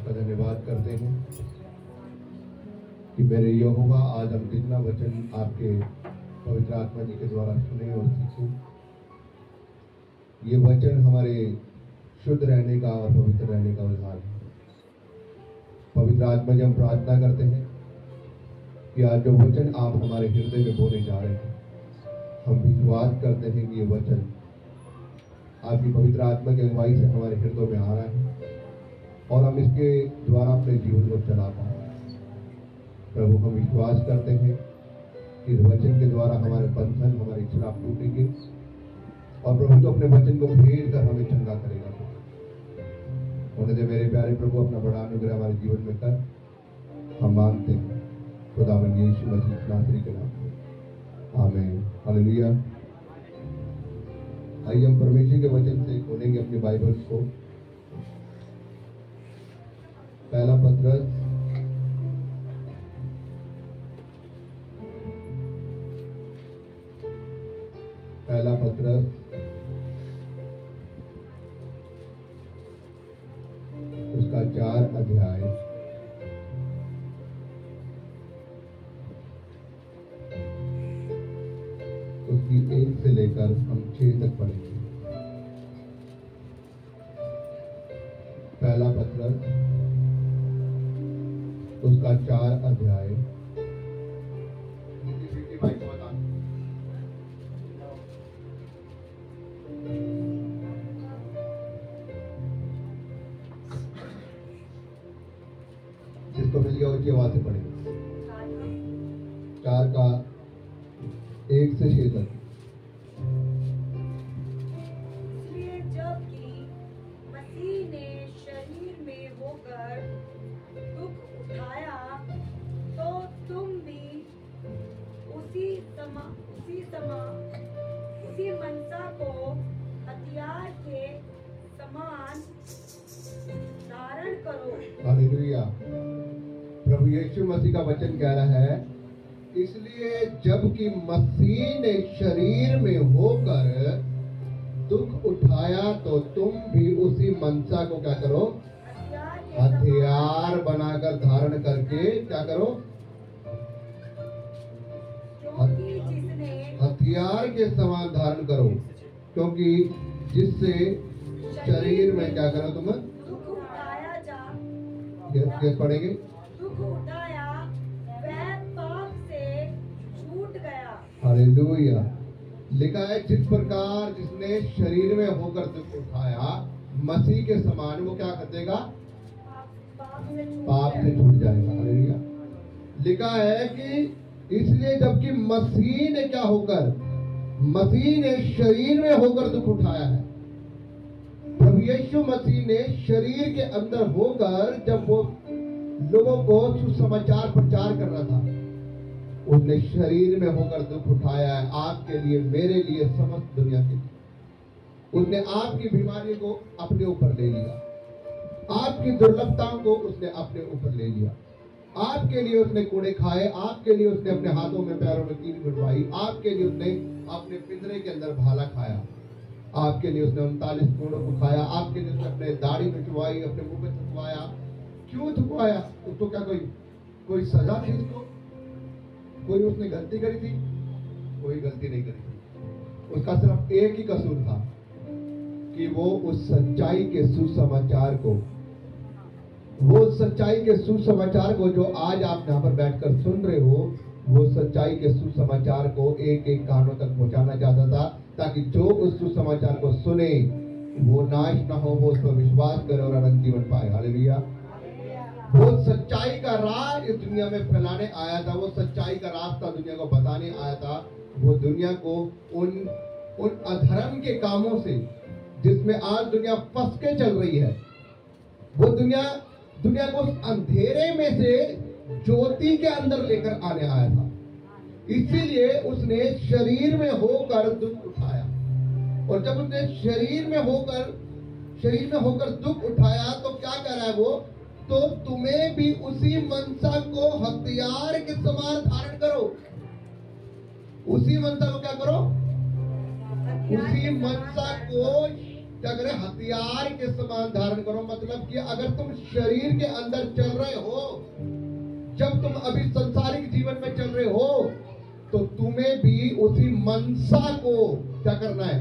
आपका धन्यवाद करते हैं कि मेरे यहोवा आज हम जितना वचन आपके पवित्र आत्मा जी के द्वारा सुने और सीखे, ये वचन हमारे शुद्ध रहने का और पवित्र रहने का विधान है। पवित्र आत्मा जी, हम प्रार्थना करते हैं कि आज जो वचन आप हमारे हृदय में बोले जा रहे हैं, हम विश्वास करते हैं कि ये वचन आपकी पवित्र आत्मा की अगुवाई से हमारे हृदय में आ रहा है और हम इसके द्वारा अपने जीवन को चला पाए। प्रभु, हम विश्वास करते हैं कि इस वचन के द्वारा हमारे बंधन, हमारे श्राप टूटेंगे और प्रभु तो अपने वचन को भेज कर हमें चंगा करेगा। होने दे मेरे प्यारे प्रभु, अपना बड़ा अनुग्रह हमारे जीवन में कर, हम मांगते हैं खुदावंद यीशु मसीह नासरी के नाम में, आमीन। हालेलुया। आइए हम परमेश्वर के वचन से खोलेंगे अपनी बाइबल्स को। पहला पत्रस उसका 4 अध्याय उसकी 1 से लेकर हम 6 तक पढ़ेंगे। पहला पत्रस उसका 4 अध्याय। जिसको मिल गया उसकी आवाज से पढ़ेंगे। 4 का 1 से 6 तक। इसलिए जबकि मसीह ने शरीर में होकर दुख उठाया, तो तुम भी उसी मनसा को हथियार के समान धारण करो। हालेलुया। प्रभु यीशु मसीह का वचन कह रहा है, इसलिए जबकि मसीह ने शरीर में होकर दुख उठाया, तो तुम भी उसी मनसा को क्या करो? हथियार बनाकर धारण करके क्या करो? हथियार के समान धारण करो, क्योंकि जिससे शरीर में क्या करो? तुम दुख उठाया क्या पढ़ेंगे? दुख उठाया, वह पाप से छूट गया। हालेलुया। लिखा है, जिस प्रकार जिसने शरीर में होकर दुख उठाया, मसीह के समान वो क्या कर देगा? पाप से छूट जाएगा। हालेलुया। लिखा है कि इसलिए जबकि मसीह ने क्या होकर? मसीह ने शरीर में होकर दुख उठाया है। प्रभु यीशु मसीह ने शरीर के अंदर होकर जब वो लोगों को सुसमाचार प्रचार कर रहा था, उसने शरीर में होकर दुख उठाया है, आपके लिए, मेरे लिए, समस्त दुनिया के लिए। उसने आपकी बीमारी को अपने ऊपर ले लिया, आपकी दुर्लभताओं को उसने अपने ऊपर ले लिया। आपके लिए उसने कोड़े खाए, आपके लिए उसने अपने हाथों में पैरों में कील बिठवाई, आपके लिए उसने अपने पिंजरे के अंदर भाला खाया, आपके लिए उसने 39 कोड़ों को खाया, आपके लिए उसने अपने दाढ़ी में चुवाई, अपने मुंह में थकवाया। क्यों थकवाया? उसको क्या कोई सजा थी? उसको कोई उसने गलती करी थी? कोई गलती नहीं करी थी। उसका सिर्फ एक ही कसूर था कि वो उस सच्चाई के सुसमाचार को, वो सच्चाई के सुसमाचार को जो आज आप यहाँ पर बैठकर सुन रहे हो, वो सच्चाई के सुसमाचार को एक एक कानों तक पहुंचाना चाहता था, ताकि जो उस सुसमाचार को सुने वो नाश ना हो, वो उस पर विश्वास करे और अनंत जीवन पाए। हालेलुया। वो सच्चाई का राह इस दुनिया में फैलाने आया था, वो सच्चाई का रास्ता दुनिया को बताने आया था। वो दुनिया को उन अधर्म के कामों से, जिसमें आज दुनिया फंस के चल रही है, वो दुनिया को उस अंधेरे में से ज्योति के अंदर लेकर आने आया था। इसीलिए उसने शरीर में होकर दुख उठाया, और जब उसने शरीर में होकर दुख उठाया, तो क्या कर रहा है वो? तो तुम्हें भी उसी मनसा को हथियार के समान धारण करो। उसी मनसा को क्या करो? उसी मनसा को क्या करें, हथियार के समान धारण करो। मतलब कि अगर तुम शरीर के अंदर चल रहे हो, जब तुम अभी संसारिक जीवन में चल रहे हो, तो तुम्हें भी उसी मनसा को क्या करना है,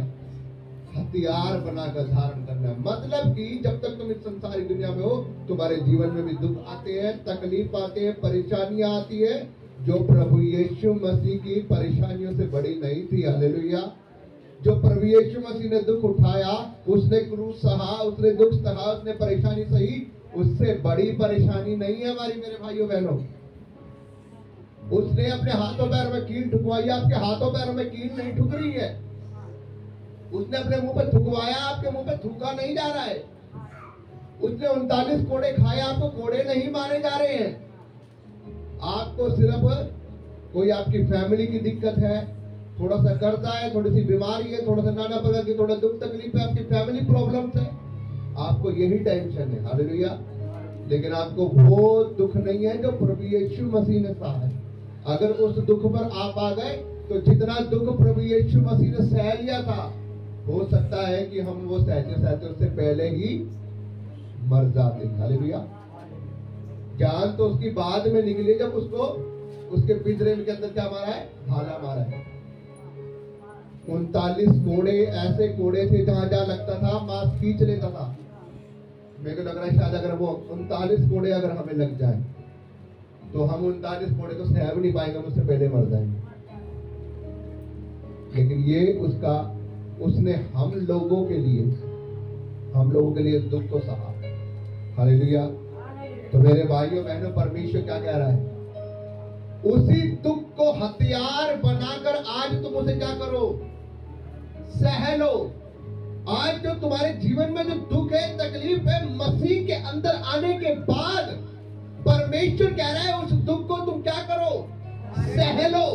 हथियार बनाकर धारण करना है। मतलब कि जब तक तुम इस संसारिक दुनिया में हो, तुम्हारे जीवन में भी दुख आते हैं, तकलीफ आते हैं, परेशानियां आती है, जो प्रभु यीशु मसीह की परेशानियों से बड़ी नहीं थी। हालेलुया। जो प्रभु यीशु मसीह ने दुख उठाया, उसने क्रूस सहा, उसने दुख सहा, उसने परेशानी सही, उससे बड़ी परेशानी नहीं है हमारी, मेरे भाइयों बहनों। उसने अपने हाथों पैरों में कील ठुकवाई, आपके हाथों पैरों में कील नहीं ठुक रही है। उसने अपने मुंह पे थूकवाया, आपके मुंह पे थूका नहीं जा रहा है। उसने 39 कोड़े खाए, आपको कोड़े नहीं मारे जा रहे हैं। आपको सिर्फ कोई आपकी फैमिली की दिक्कत है, थोड़ा सा कर्जा है, थोड़ी सी बीमारी है, थोड़ा सा नाना प्रकार की थोड़ा दुख तकलीफ है, आपकी फैमिली प्रॉब्लम्स है, आपको यही टेंशन है। हालेलुया। लेकिन आपको वो दुख नहीं है जो प्रभु यीशु मसीह ने सहा है। अगर उस दुख पर आप आ गए, तो जितना दुख प्रभु यीशु मसीह ने सह लिया था, हो सकता है कि हम वो सहते सहते उससे पहले ही मर जाते। हालेलुया। जान तो उसकी बाद में निकली, जब उसको उसके पिंजरे के अंदर क्या मारा है, भाला मारा है। 39 कोड़े ऐसे कोड़े थे, जहां जहां लगता था मांस खींच लेता था। मेरे को लग रहा है शायद अगर वो 39 कोड़े अगर हमें लग जाए, तो हम 39 कोड़े तो सह भी नहीं पाएंगे, उससे पहले मर जाएंगे। लेकिन ये उसने हम लोगों के लिए दुख को सहा। हालेलुया। तो मेरे भाइयों बहनों, परमेश्वर क्या कह रहा है, उसी दुख को हथियार बनाकर आज तुम उसे क्या करो, सह लो। आज जो तुम्हारे जीवन में जो दुख है, तकलीफ है, मसीह के अंदर आने के बाद परमेश्वर कह रहा है उस दुख को तुम क्या करो, सह लो।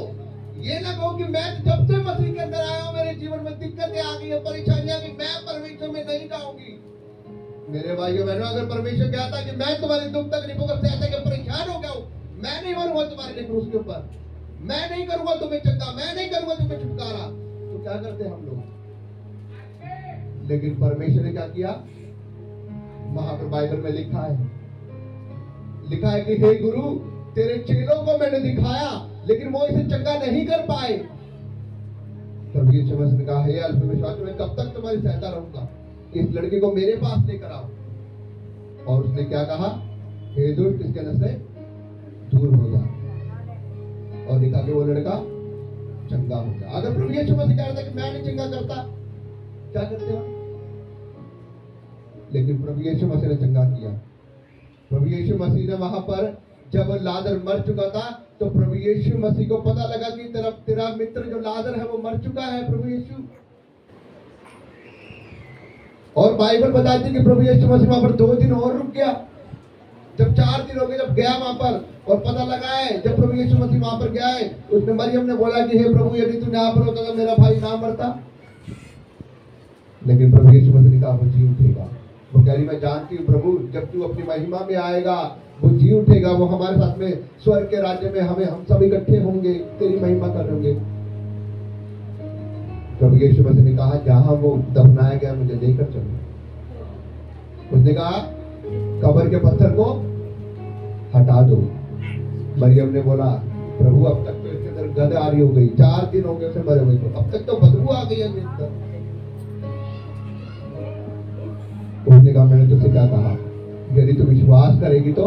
ये ना कहो कि मैं जब से मसीह के अंदर आया हूं, मेरे जीवन में दिक्कतें आ गई है, परेशानियां आ गई, मैं परमेश्वर में नहीं जाऊंगी। मेरे भाइयों बहनों, अगर परमेश्वर कहता कि मैं तुम्हारी दुख तकलीफों का सहते के परेशान हो गया हूं, मैं नहीं मरूंगा तुम्हारे लिए क्रूस के ऊपर, मैं नहीं करूंगा तुम्हें चंगा, मैं नहीं करूंगा तुम्हें छुटकारा, तो क्या करते हम लोग। लेकिन परमेश्वर ने क्या किया, वहां पर बाइबल में लिखा है कि हे गुरु, तेरे चेलों को मैंने दिखाया, लेकिन वो इसे चंगा नहीं कर पाए। तब यीशु मसीह ने कहा, हे अल्पविश्वासी, मैं कब तक तुम्हारी सहायता रहूंगा, इस लड़के को मेरे पास लेकर आओ। और उसने क्या कहा, हे दुष्ट, इसके नजर से दूर हो जा। और लिखा कि वो लड़का चंगा हो गया। अगर प्रभु यीशु मसीह कह रहा था कि मैं नहीं चंगा करता, क्या करते हो। लेकिन प्रभु यीशु मसीह ने चंगा किया। प्रभु यीशु मसीह ने वहां पर जब लाजर मर चुका था, तो प्रभु यीशु मसीह को पता लगा कि तेरा मित्र जो लाजर है वो मर चुका है। प्रभु यीशु, और बाइबल बताती है कि प्रभु यीशु मसीह वहां पर 2 दिन और रुक गया। जब 4 दिन हो गए, जब गया वहां पर, और पता लगा है जब प्रभु यीशु मसीह वहां पर गया है, उसने मरियम ने बोला कि हे प्रभु, यदि तू यहाँ पर होता तो मेरा भाई ना मरता। लेकिन प्रभु यीशु मसीह ने कहा वो जी उठेगा। वो कह रही, मैं जानती हूँ प्रभु, जब तू अपनी महिमा में आएगा वो जी उठेगा, वो हमारे साथ में स्वर्ग के राज्य में हम सब इकट्ठे होंगे, तेरी महिमा करेंगे। प्रभु यीशु मसीह ने कहा, जहां वो दफनाया गया मुझे लेकर चलो। उसने कहा, कब्र के पत्थर को हटा दो। मरियम ने बोला, प्रभु अब तक तो इसके अंदर गंध आ रही हो गई, 4 दिन हो गए उसे मरे हुए को, अब तक तो बदबू आ गई है अंदर। उसने कहा, मैंने तुझसे क्या कहा, यदि तू विश्वास करेगी तो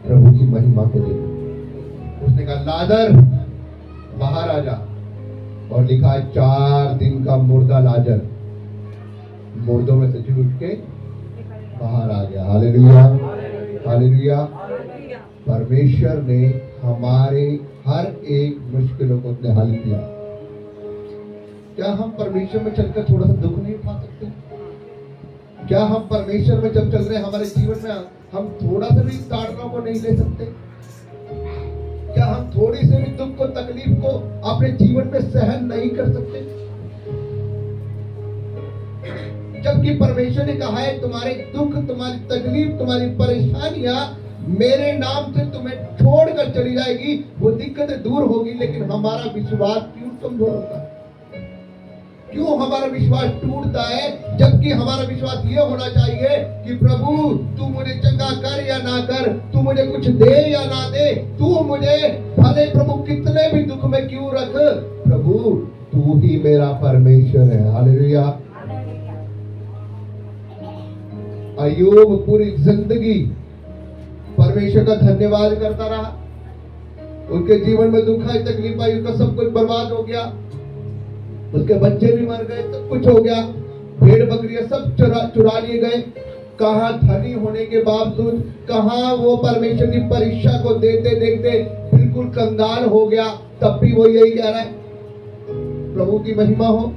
प्रभु की महिमा को देगी। उसने कहा, लाजर बाहर आ जा। और लिखा है 4 दिन का मुर्दा लाजर मुर्दों में से उठ के बाहर आ गया। Hallelujah, hallelujah. परमेश्वर ने हमारे हर एक मुश्किलों को उसने हल किया। क्या हम परमेश्वर में चलकर थोड़ा सा दुख नहीं उठा सकते? क्या हम परमेश्वर में जब चल रहे हैं हमारे जीवन में हम थोड़ा सा भी ताड़ना को नहीं ले सकते? क्या हम थोड़ी से भी दुख को, तकलीफ को अपने जीवन में सहन नहीं कर सकते? जबकि परमेश्वर ने कहा है, तुम्हारे दुख, तुम्हारी तकलीफ, तुम्हारी परेशानियां मेरे नाम से तुम्हें छोड़कर चली जाएगी, वो दिक्कतें दूर होगी, लेकिन हमारा विश्वास क्यों कमजोर होता है? क्यों हमारा विश्वास टूटता है, जबकि हमारा विश्वास ये होना चाहिए कि प्रभु तू मुझे चंगा कर या ना कर, तू मुझे कुछ दे या ना दे, तू मुझे भले प्रभु कितने भी दुख में क्यों रख, प्रभु तू ही मेरा परमेश्वर है। हालेलुया। अय्यूब पूरी जिंदगी परमेश्वर का धन्यवाद करता रहा। उनके जीवन में दुख आई, तकलीफ आई, उसका सब कुछ बर्बाद हो गया, उसके बच्चे भी मर गए, सब कुछ हो गया, भेड़ बकरियां सब चुरा लिए गए। कहां धनी होने के बावजूद, कहां वो परमेश्वर की परीक्षा को देते देखते बिल्कुल कंगाल हो गया, तब भी वो यही कह रहा है प्रभु की महिमा हो।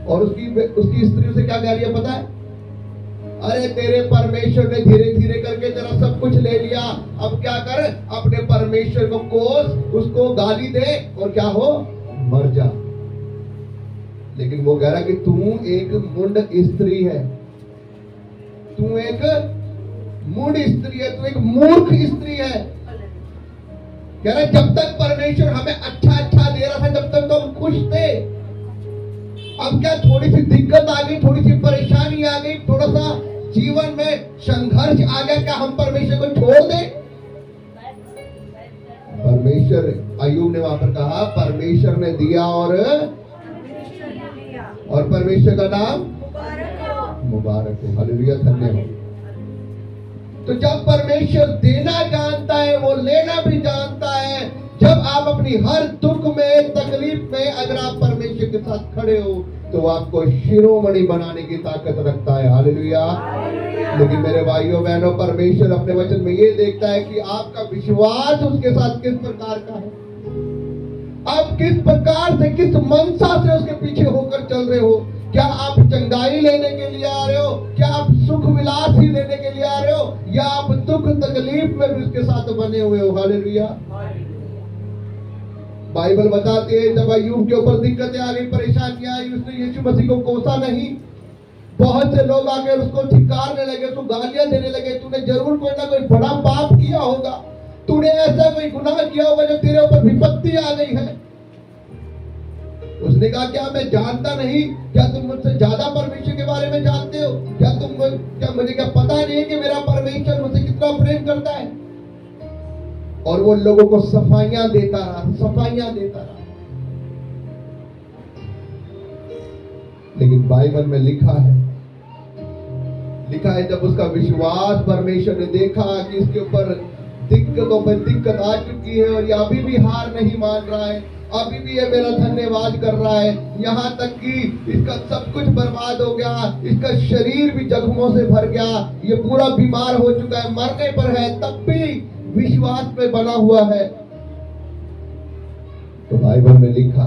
और उसकी स्त्री उसे क्या कह रही है पता है? अरे तेरे परमेश्वर ने धीरे धीरे करके तेरा सब कुछ ले लिया, अब क्या कर, अपने परमेश्वर को कोस, उसको गाली दे और क्या हो, मर जा। लेकिन वो कह रहा कि तू एक मुंड स्त्री है, तू एक मूढ़ स्त्री है, तू एक मूर्ख स्त्री है। कह रहा जब तक परमेश्वर हमें अच्छा अच्छा दे रहा था, जब तक तो हम खुश थे, अब क्या थोड़ी सी दिक्कत आ गई, थोड़ी सी परेशानी आ गई, थोड़ा सा जीवन में संघर्ष आ गया, क्या हम परमेश्वर को छोड़ दें? परमेश्वर, अय्यूब ने वहां पर कहा परमेश्वर ने दिया और परमेश्वर का नाम मुबारक हो। हालेलुया, धन्यवाद। तो जब परमेश्वर देना जानता है, वो लेना भी जानता है। जब आप अपनी हर दुख में, तकलीफ में अगर आप परमेश्वर के साथ खड़े हो, तो वो आपको शिरोमणि बनाने की ताकत रखता है। हालेलुया। लेकिन मेरे भाइयों बहनों, परमेश्वर अपने वचन में ये देखता है कि आपका विश्वास उसके साथ किस प्रकार का है, आप किस प्रकार से, किस मनसा से उसके पीछे होकर चल रहे हो। क्या आप चंगाई लेने के लिए आ रहे हो? क्या आप सुख विलास ही लेने के लिए आ रहे हो? या आप दुख तकलीफ में भी उसके साथ बने हुए हो? हालेलुया। बाइबल बताती है जब अय्यूब के ऊपर दिक्कतें आ गई, परेशानियां आई, उसने यीशु मसीह को कोसा नहीं। बहुत से लोग आकर उसको धिक्कारने लगे, उसको गालियां देने लगे, तूने जरूर कोई ना कोई बड़ा पाप किया होगा, तूने ऐसा कोई गुनाह किया होगा जो तेरे ऊपर विपत्ति आ गई है। उसने कहा क्या मैं जानता नहीं? क्या तुम मुझसे ज्यादा परमेश्वर के बारे में जानते हो? क्या मुझे क्या पता नहीं है कि मेरा परमेश्वर मुझसे कितना प्रेम करता है? और वो लोगों को सफाइयां देता रहा, सफाइयां देता रहा। लेकिन बाइबल में लिखा है जब उसका विश्वास परमेश्वर ने देखा कि इसके ऊपर दिक्कतों पर दिक्कत आ चुकी है और ये अभी भी हार नहीं मान रहा है, अभी भी ये मेरा धन्यवाद कर रहा है, यहाँ तक कि इसका सब कुछ बर्बाद हो गया, इसका शरीर भी जख्मों से भर गया, ये पूरा बीमार हो चुका है, मरने पर है, तब भी विश्वास पे बना हुआ है। तो बाइबल में लिखा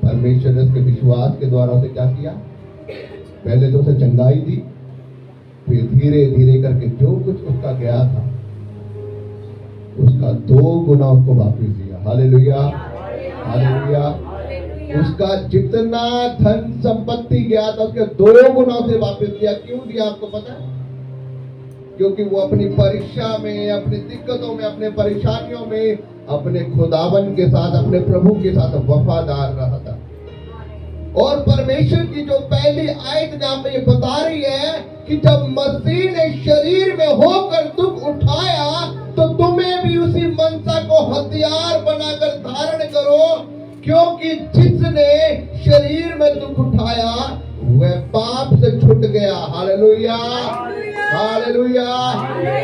परमेश्वर ने उसके विश्वास के द्वारा उसे क्या किया? पहले तो उसे चंगाई दी, फिर धीरे धीरे करके जो कुछ उसका गया था उसका 2 गुना उसको वापस दिया। Hallelujah, hallelujah. उसका जितना धन संपत्ति गया था उसके 2 गुना उसे वापस दिया। क्यों दिया आपको पता है? क्योंकि वो अपनी परीक्षा में, अपनी दिक्कतों में, अपने परेशानियों में अपने खुदावन के साथ, अपने प्रभु के साथ वफादार रहा था। और परमेश्वर की जो पहली आयत जहां पे ये बता रही है कि जब मसीह ने शरीर में होकर दुख उठाया, तो तुम्हें भी उसी मनसा को हथियार बनाकर धारण करो, क्योंकि जिसने शरीर में दुख उठाया वह पाप से छूट गया। Hallelujah, hallelujah.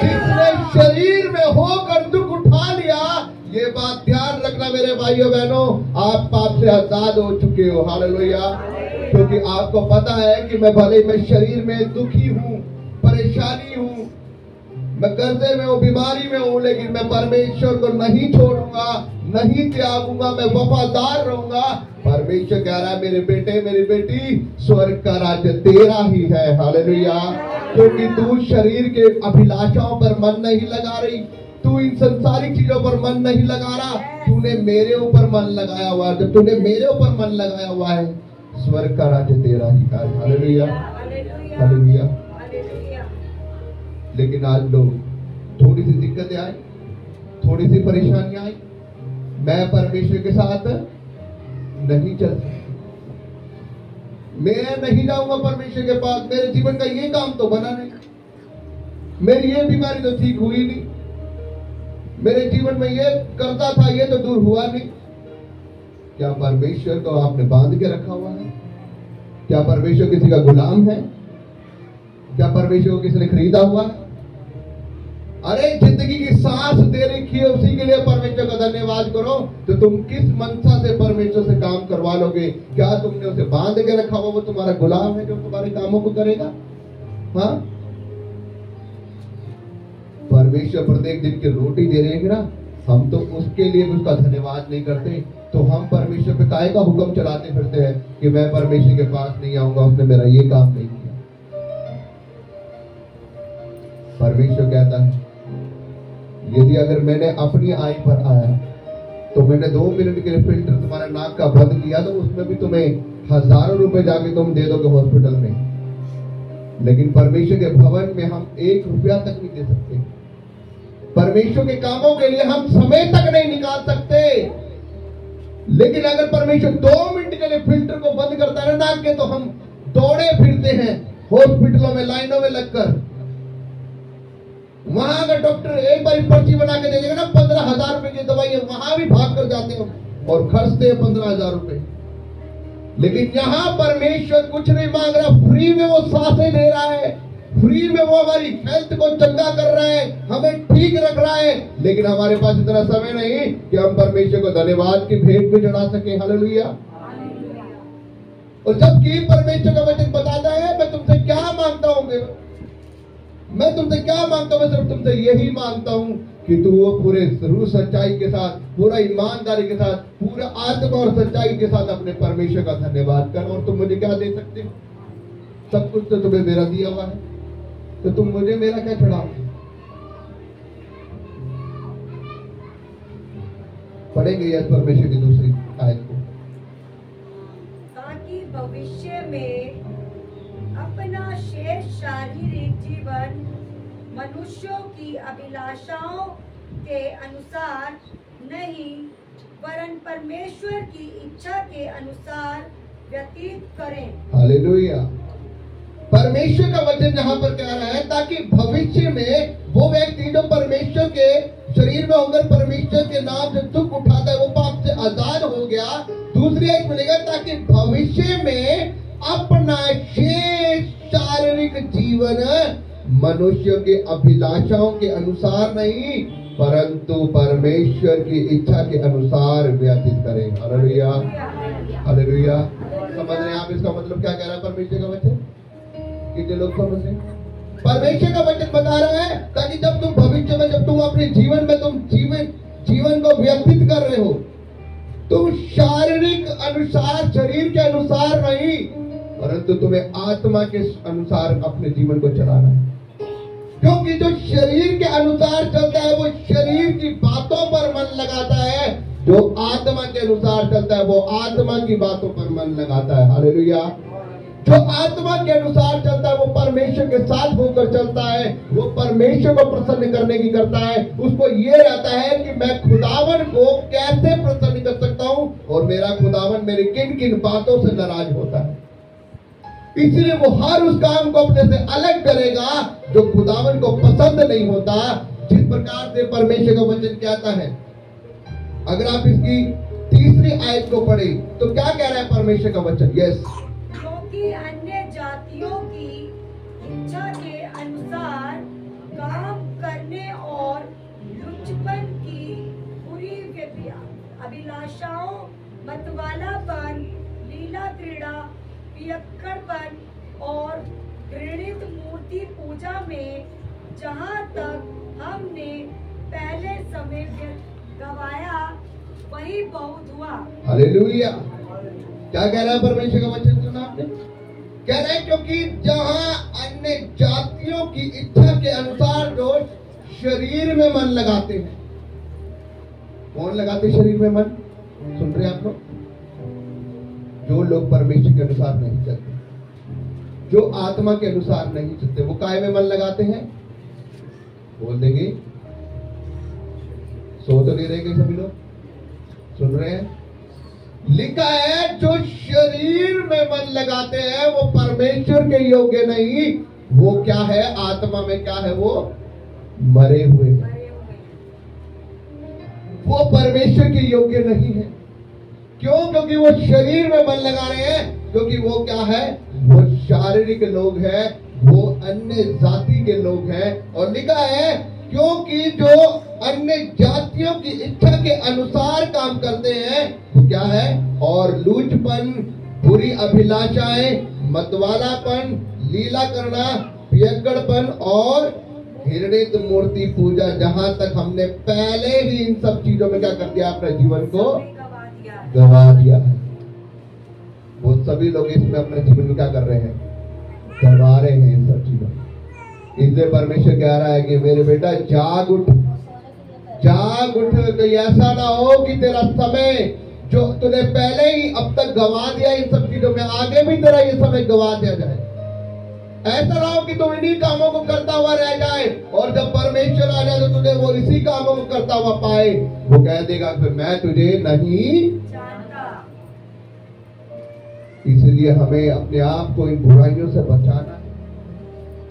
जिसने शरीर में होकर दुख उठा लिया, ये बात ध्यान रखना मेरे भाइयों बहनों, आप पाप से आजाद हो चुके हो। हालेलुया। क्योंकि आपको पता है कि मैं भले मैं शरीर में दुखी हूँ, परेशानी हूँ, मैं कर्जे में हूँ, बीमारी में हूँ, लेकिन मैं परमेश्वर को नहीं छोड़ूंगा, नहीं त्यागूंगा, मैं वफादार रहूंगा। परमेश्वर कह रहा है मेरे बेटे, मेरी बेटी, स्वर्ग का राज्य तेरा ही है। हालेलुया। क्योंकि तू शरीर के अभिलाषाओं पर मन नहीं लगा रही, तू इन संसारिक चीजों पर मन नहीं लगा रहा, तूने मेरे ऊपर मन लगाया हुआ है। जब तूने मेरे ऊपर मन लगाया हुआ है, स्वर्ग का राज्य तेरा ही है। Hallelujah, hallelujah. लेकिन आज लोग, थोड़ी सी दिक्कतें आई, थोड़ी सी परेशानियां आई, मैं परमेश्वर के साथ नहीं चल सकता, मैं नहीं जाऊंगा परमेश्वर के पास, मेरे जीवन का ये काम तो बना नहीं, मेरी ये बीमारी तो ठीक हुई नहीं, मेरे जीवन में ये करता था ये तो दूर हुआ नहीं। क्या परमेश्वर को आपने बांध के रखा हुआ है? क्या परमेश्वर किसी का गुलाम है? क्या परमेश्वर को किसी ने खरीदा हुआ है? अरे जिंदगी की सांस दे रखी है, उसी के लिए परमेश्वर का धन्यवाद करो। तो तुम किस मनसा से परमेश्वर से काम करवा लोगे? क्या तुमने उसे बांध के रखा हुआ, वो तुम्हारा गुलाम है जो तुम्हारे कामों को करेगा? हाँ, परमेश्वर प्रत्येक दिन की रोटी दे रहे हैं ना, हम तो उसके लिए उसका धन्यवाद नहीं करते, तो हम परमेश्वर पे काय का हुक्म चलाते फिरते हैं कि मैं परमेश्वर के पास नहीं आऊंगा, उसने मेरा ये काम नहीं किया। परमेश्वर कहता है यदि अगर मैंने अपनी आय पर आया तो मैंने 2 मिनट के लिए फिल्टर तुम्हारा नाक का बंद किया, तो उसमें भी तुम्हें हजारों रुपए जाके तुम दे दोगे हॉस्पिटल में, लेकिन परमेश्वर के भवन में हम 1 रुपया तक नहीं दे सकते। परमेश्वर के कामों के लिए हम समय तक नहीं निकाल सकते। लेकिन अगर परमेश्वर 2 मिनट के लिए फिल्टर को बंद करता है नाक के, तो हम दौड़े फिरते हैं हॉस्पिटलों में, लाइनों में लगकर। वहां अगर डॉक्टर एक बार पर्ची बना के दे देगा ना 15,000 रुपए की दवाई है, वहां भी भाग कर जाते हैं और खर्चते हैं 15,000 रुपए। लेकिन यहाँ परमेश्वर कुछ नहीं मांग रहा, फ्री में वो सांसें दे रहा है, फ्री में वो हमारी हेल्थ को चंगा कर रहा है, हमें ठीक रख रहा है। लेकिन हमारे पास इतना समय नहीं कि हम परमेश्वर को धन्यवाद की भेंट भी चढ़ा सके। हालेलुया। और जबकि परमेश्वर का वचन बताता है मैं तुमसे क्या मांगता हूं, मैं तुमसे क्या मांगता हूं, मैं सिर्फ तुमसे यही मांगता हूं कि तू वो पूरे रूह सच्चाई के साथ, पूरा ईमानदारी के साथ, पूरा आत्मा और सच्चाई के साथ अपने परमेश्वर का धन्यवाद कर। और तुम मुझे क्या दे सकते हो? सब कुछ तो तुम्हें मेरा दिया हुआ है, तो तुम मुझे मेरा क्या चढ़ाओगे? पढ़ेंगे यह परमेश्वर की दूसरी आयत को, ताकि भविष्य में अपना शेष शारीरिक जीवन मनुष्यों की अभिलाषाओं के अनुसार नहीं वरन परमेश्वर की इच्छा के अनुसार व्यतीत करें। हालेलुया। परमेश्वर का वचन यहाँ पर कह रहा है ताकि भविष्य में वो व्यक्ति जो परमेश्वर के शरीर में होकर परमेश्वर के नाम से दुख उठाता है, वो पाप से आजाद हो गया। दूसरी एक मिलेगा ताकि भविष्य में अपना शेष शारीरिक जीवन मनुष्य के अभिलाषाओं के अनुसार नहीं परंतु परमेश्वर की इच्छा के अनुसार व्यतीत करें। Hallelujah, hallelujah. समझ रहे हैं आप इसका मतलब क्या कह रहा है परमेश्वर का वचन? कितने लोग समझ रहे हैं? परमेश्वर का वचन बता रहा है ताकि जब तुम भविष्य में, जब तुम अपने जीवन में तुम जीवन को व्यतीत कर रहे हो, तुम शारीरिक अनुसार, शरीर के अनुसार नहीं परंतु तुम्हें आत्मा के अनुसार अपने जीवन को चलाना है। क्योंकि जो शरीर के अनुसार चलता है वो शरीर की बातों पर मन लगाता है, जो आत्मा के अनुसार चलता है वो आत्मा की बातों पर मन लगाता है। हालेलुया। जो आत्मा के अनुसार चलता है वो परमेश्वर के साथ होकर चलता है, वो परमेश्वर को प्रसन्न करने की करता है। उसको ये रहता है कि मैं खुदावन को कैसे प्रसन्न कर सकता हूँ और मेरा खुदावन मेरी किन किन बातों से नाराज होता है। इसलिए वो हर उस काम को अपने से अलग करेगा जो खुदावन को पसंद नहीं होता। जिस प्रकार से परमेश्वर का वचन कहता है, अगर आप इसकी तीसरी आयत को पढ़े तो क्या कह रहा है परमेश्वर का वचन? यस, क्योंकि अन्य जातियों की इच्छा के अनुसार काम करने और लुचपन की बुरी अभिलाषाओं, मतवालापन, लीला क्रीड़ा, पियक्कड़पन और घृणित मूर्ति पूजा में जहाँ तक हमने पहले समय गवाया वही बहुत हुआ। हालेलुया। क्या कह रहा है परमेश्वर का वचन? सुना आपने? कह रहा है क्योंकि जहाँ अन्य जातियों की इच्छा के अनुसार जो शरीर में मन लगाते हैं। कौन लगाते शरीर में मन? सुन रहे आप लोग? जो लोग परमेश्वर के अनुसार नहीं चलते, जो आत्मा के अनुसार नहीं चलते, वो काय में मन लगाते हैं? बोल देंगे? सो तो नहीं रहेंगे सभी लोग? सुन रहे हैं? लिखा है जो शरीर में मन लगाते हैं वो परमेश्वर के योग्य नहीं, वो क्या है, आत्मा में क्या है, वो मरे हुए हैं, वो परमेश्वर के योग्य नहीं है। क्यों? क्योंकि वो शरीर में मन लगा रहे हैं, क्योंकि वो क्या है, वो शारीरिक लोग हैं, वो अन्य जाति के लोग हैं। और लिखा है क्योंकि जो अन्य जातियों की इच्छा के अनुसार काम करते हैं वो क्या है, और लूचपन, बुरी अभिलाषाएं, मतवालापन, लीला करना, पियक्कड़पन और घृणित मूर्ति पूजा। जहां तक हमने पहले ही इन सब चीजों में क्या कर दिया, अपने जीवन को गवा दिया है। वो सभी लोग इसमें अपने जीवन में क्या कर रहे हैं, गवा रहे हैं इन सब चीजों। इसलिए परमेश्वर कह रहा है कि मेरे बेटा जाग उठ, जाग उठ। तो ऐसा ना हो कि तेरा समय जो तूने पहले ही अब तक गवा दिया इन सब चीजों में, आगे भी तेरा ये समय गवा दिया जाए। ऐसा ना हो कि तुम इन्हीं कामों को करता हुआ रह जाए और जब परमेश्वर आ जाए तो तुझे वो इसी कामों को करता हुआ पाए। वो कह देगा फिर मैं तुझे नहीं जानता। इसलिए हमें अपने आप को इन बुराइयों से बचाना है,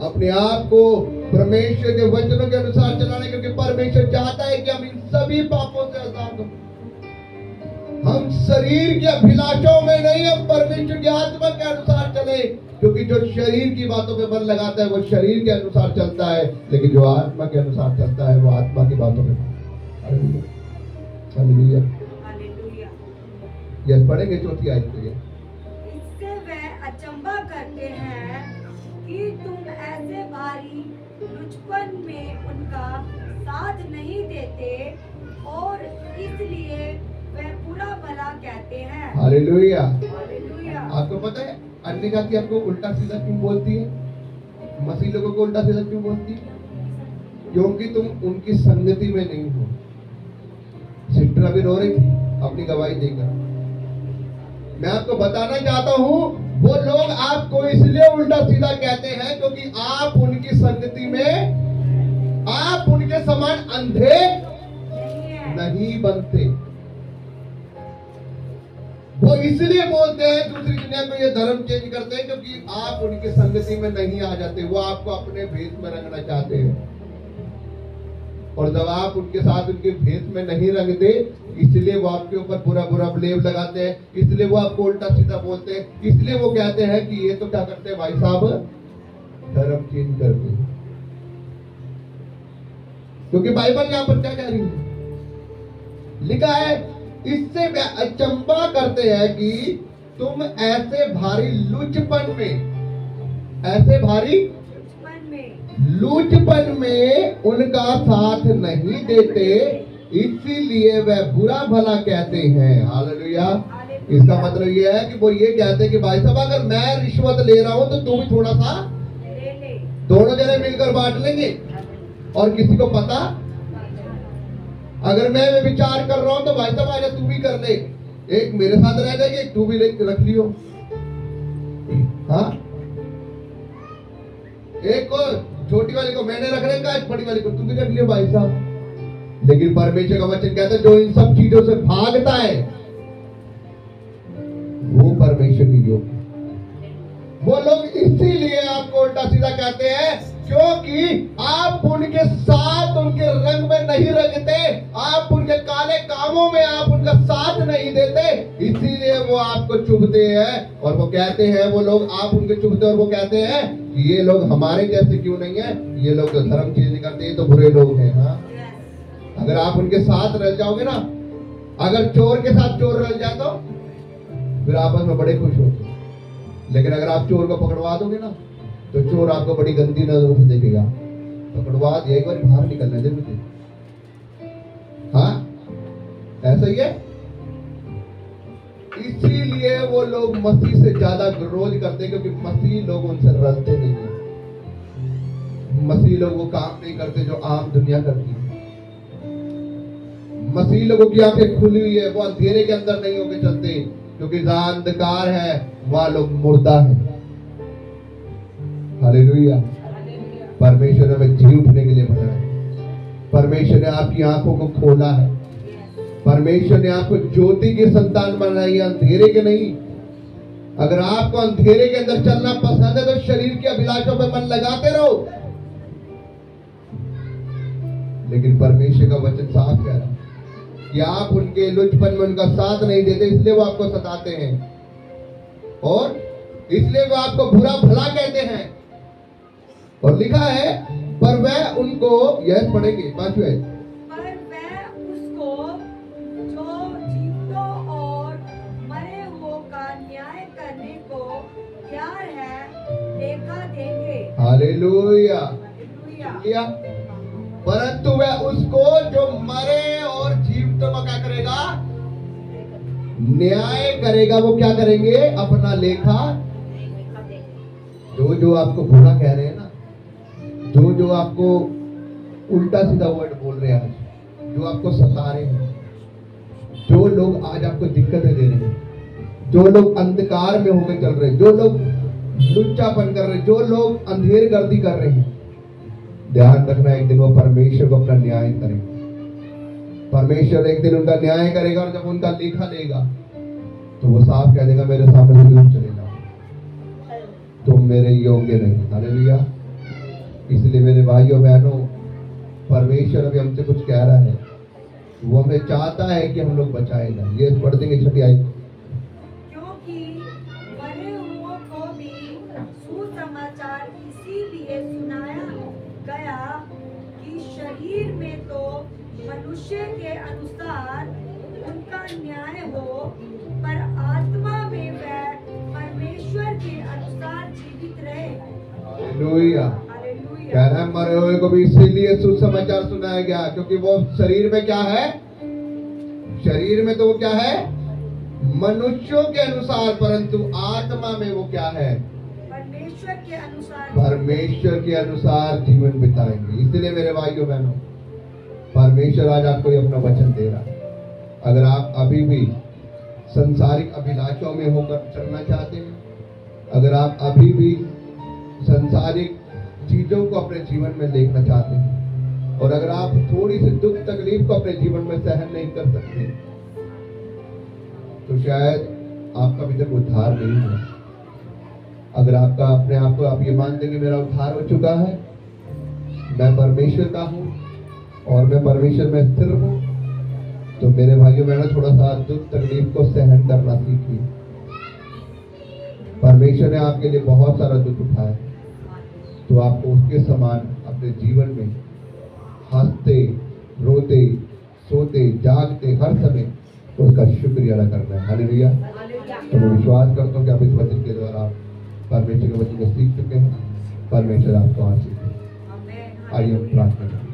अपने आप को परमेश्वर के वचनों के अनुसार चलाना है, क्योंकि परमेश्वर चाहता है कि हम इन सभी पापों से आजाद हो। हम शरीर के अभिलाषों में नहीं, हम परमेश्वर की आत्मा के अनुसार चले, क्योंकि जो शरीर की बातों पे मन लगाता है वो शरीर के अनुसार चलता है, लेकिन जो आत्मा के अनुसार चलता है वो आत्मा की बातों में। Hallelujah, hallelujah. यस, पढ़ेंगे चौथी आयत पे। इससे वे अचंभा करते हैं कि तुम ऐसे भारी लुचपन में उनका साथ नहीं देते और इसलिए वे बुरा भला कहते हैं। Hallelujah, hallelujah. आपको पता है अन्य जाति आपको उल्टा सीधा क्यों बोलती है, मसीह लोगों को उल्टा सीधा क्यों बोलती है? क्योंकि तुम उनकी संगति में नहीं हो। सिस्टर अभी रो रही थी अपनी गवाही देकर। मैं आपको बताना चाहता हूँ वो लोग आपको इसलिए उल्टा सीधा कहते हैं क्योंकि आप उनकी संगति में, आप उनके समान अंधे नहीं बनते। वो इसलिए बोलते हैं, दूसरी दुनिया को ये धर्म चेंज करते हैं क्योंकि आप उनकी संगति में नहीं आ जाते। वो आपको अपने भेद में रंगना चाहते हैं, और जब आप उनके साथ उनके भेद में नहीं रंगते, इसलिए वो आपके ऊपर बुरा बुरा ब्लेम लगाते हैं, इसलिए वो आपको उल्टा सीधा बोलते हैं, इसलिए वो कहते हैं कि ये तो क्या करते हैं भाई साहब, धर्म चेंज करते हैं। क्योंकि बाइबल यहाँ पर क्या कह रही है, लिखा है इससे वे अचंभा करते हैं कि तुम ऐसे भारी लुचपन में, ऐसे भारी लुचपन में उनका साथ नहीं देते, इसीलिए वे बुरा भला कहते हैं। हालेलुया। इसका मतलब ये है कि वो ये कहते हैं कि भाई साहब अगर मैं रिश्वत ले रहा हूं तो तू भी थोड़ा सा ले, दोनों जने मिलकर बांट लेंगे। और किसी को पता, अगर मैं विचार कर रहा हूं तो भाई साहब आजा तू भी कर ले, एक मेरे साथ रह जाएगी, एक तू भी रख लियो। हाँ, एक को छोटी वाली को मैंने रखने का, बड़ी वाली को तू भी रख लियो भाई साहब। लेकिन परमेश्वर का वचन कहता है जो इन सब चीजों से भागता है वो परमेश्वर की योग। वो लोग इसीलिए आपको उल्टा सीधा कहते हैं क्योंकि आप उनके साथ उनके रंग में नहीं रंगते, आप उनके काले कामों में आप उनका साथ नहीं देते, इसीलिए वो आपको चुभते हैं। और वो कहते हैं, वो लोग आप उनके चुभते और वो कहते हैं कि ये लोग हमारे जैसे क्यों नहीं है, ये लोग तो धर्म चेंज करते हैं, तो बुरे लोग हैं। हाँ, अगर आप उनके साथ रह जाओगे ना, अगर चोर के साथ चोर रह जाए तो फिर आपस में बड़े खुश होते हैं, लेकिन अगर आप चोर को पकड़वा दोगे ना तो चोर आपको बड़ी गंदी नजरों से देखेगा। पकड़वा दिया, एक बार बाहर निकलना दे मुझे। हाँ, ऐसा ही है। इसीलिए वो लोग मसीह से ज्यादा विरोध करते हैं क्योंकि मसीह लोग उनसे रलते नहीं है। मसीह लोग वो काम नहीं करते जो आम दुनिया करती है। मसीह लोगों की आंखें खुली हुई है, वो अंधेरे के अंदर नहीं होके चलते, क्योंकि जहां अंधकार है वहां लोग मुर्दा है। हालेलुया। परमेश्वर ने हमें जी उठने के लिए बनाया है। परमेश्वर ने आपकी आंखों को खोला है। परमेश्वर ने आपको ज्योति की संतान बनाई है, अंधेरे के नहीं। अगर आपको अंधेरे के अंदर चलना पसंद है तो शरीर की अभिलाषों पे मन लगाते रहो, लेकिन परमेश्वर का वचन साफ कह रहा है कि आप उनके लुचपन में उनका साथ नहीं देते, इसलिए वो आपको सताते हैं और इसलिए वो आपको बुरा भला कहते हैं। और लिखा है पर वह उनको, यह पढ़ेंगे 5 पर वह उसको जो जीवितों और मरे हुओं का न्याय करने को तैयार है लेखा देंगे। हालेलुया। हालेलुया। परंतु वह उसको जो मरे और जीवितों का क्या करेगा? न्याय करेगा। वो क्या करेंगे? अपना लेखा। जो आपको बुरा कह रहे हैं ना, जो आपको उल्टा सीधा वर्ड बोल रहे हैं आज, जो आपको सता रहे हैं, जो लोग आज आपको दिक्कतें दे रहे हैं, जो लोग अंधकार में होकर चल रहे हैं, जो लोग लुच्चापन कर रहे हैं, जो लोग अंधेर गर्दी कर रहे हैं, ध्यान रखना एक दिन वो परमेश्वर को अपना न्याय करेगा। परमेश्वर एक दिन उनका न्याय करेगा और जब उनका लेखा लेगा तो वो साफ कह देगा मेरे सामने से दूर चले जाओ, तुम मेरे योग्य नहीं। हालेलुया। इसलिए मेरे भाइयों बहनों, परमेश्वर अभी हमसे कुछ कह रहा है, वो हमें चाहता है कि हम लोग बचाए जाए। ये पढ़ देंगे 6 आयत। क्योंकि मरे हुओं को भी सुसमाचार इसीलिए सुनाया गया कि शरीर में तो मनुष्य के अनुसार उनका न्याय हो, पर आत्मा में वह परमेश्वर के अनुसार जीवित रहे। हालेलुया। कह रहा है मरे हुए को भी इसीलिए सुसमाचार सुनाया गया क्योंकि वो शरीर में क्या है? शरीर में तो वो क्या है? मनुष्यों के अनुसार, परंतु आत्मा में वो क्या है? परमेश्वर के अनुसार। परमेश्वर के अनुसार जीवन बिताएंगे। इसलिए मेरे भाइयों बहनों, परमेश्वर आज आपको ये अपना वचन दे रहा है। अगर आप अभी भी संसारिक अभिलाषों में होकर चलना चाहते हैं, अगर आप अभी भी संसारिक चीजों को अपने जीवन में देखना चाहते हैं, और अगर आप थोड़ी सी दुख तकलीफ को अपने जीवन में सहन नहीं कर सकते, तो शायद आपका अभी तक उद्धार नहीं हुआ। अगर आपका अपने आप को आप ये मानते कि मेरा उद्धार हो चुका है, मैं परमेश्वर का हूँ और मैं परमेश्वर में स्थिर हूँ, तो मेरे भाइयों बहनों थोड़ा सा दुख तकलीफ को सहन करना सीखिए। परमेश्वर ने आपके लिए बहुत सारा दुख उठाया, तो आपको उसके समान अपने जीवन में हंसते, रोते, सोते, जागते हर समय उसका शुक्रिया अदा करना है। हालेलुया। तो मैं विश्वास करता हूँ कि आप इस वचन के द्वारा परमेश्वर के वचन को सीख चुके हैं। परमेश्वर आपको आशीष दे। आइए हम प्रार्थना करें।